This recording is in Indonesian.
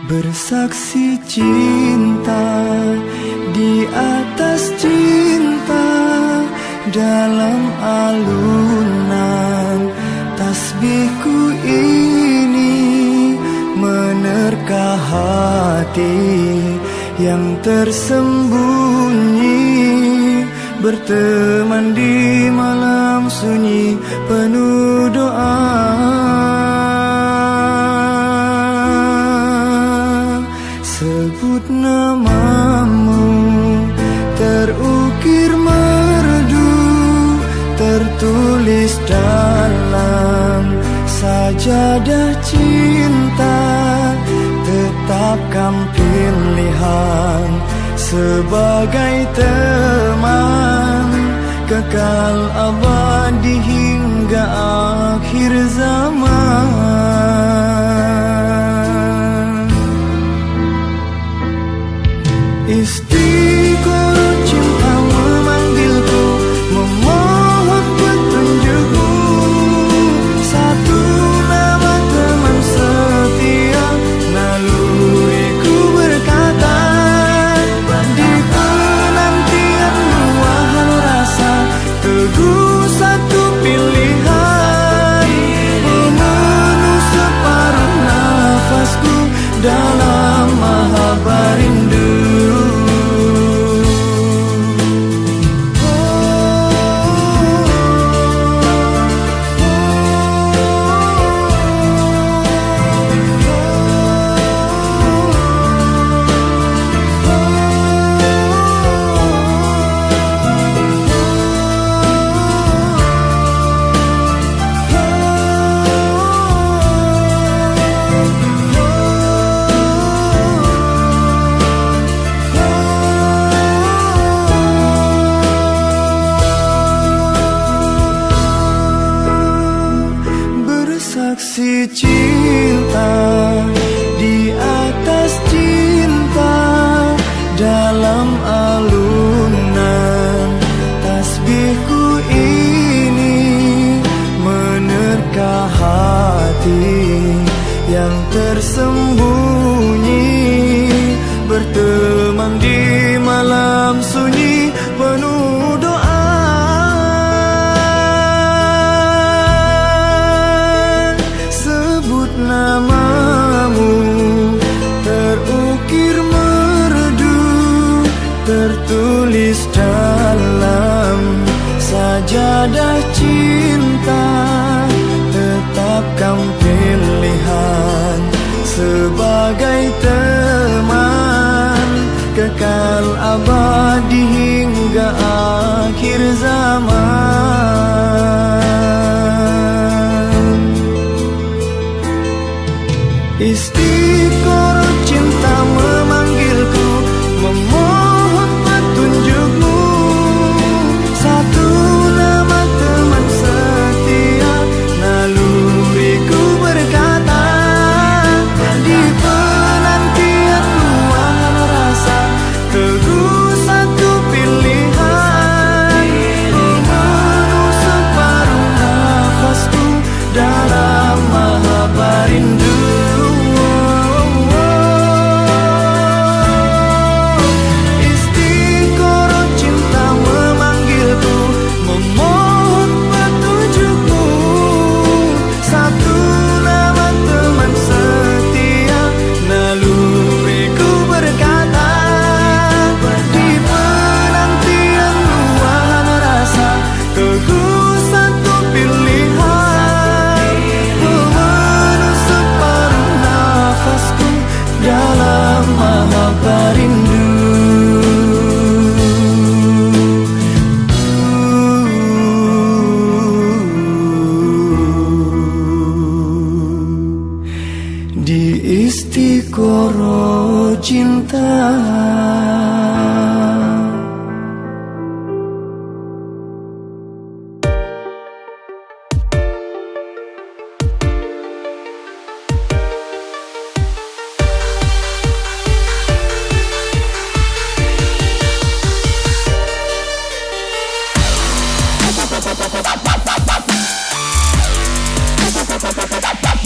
Bersaksi cinta di atas cinta, dalam alunan tasbihku ini menerka hati yang tersembunyi, berteman di malam sunyi penuh doa. Sebut namamu, terukir merdu, tertulis dalam sajadah cinta. Tetapkan pilihan sebagai teman, kekal abadi hingga akhir zaman. Istiqoroh cinta memanggilku, memohon petunjukmu. Satu nama teman setia, naluriku berkata, di penantian luahan rasa, teguh satu pilihan, memenuh separuh nafasku dalam mahabbah rindu. Bersaksi cinta di atas cinta, dalam alunan tasbihku ini menerka hati yang tersembunyi, berteman di malam sunyi penuh doa. Namamu terukir merdu, tertulis dalam sajadah cinta. Tetapkan pilihan sebagai teman, kekal abadi hingga akhir zaman. Istiqoroh cinta memanggilku, memohon petunjukmu. Satu nama teman setia, naluriku berkata, di penantian luahan rasa, teguh satu pilihan, memenuh separuh nafasku dalam mahabbah rindu. Di istiqoroh cinta.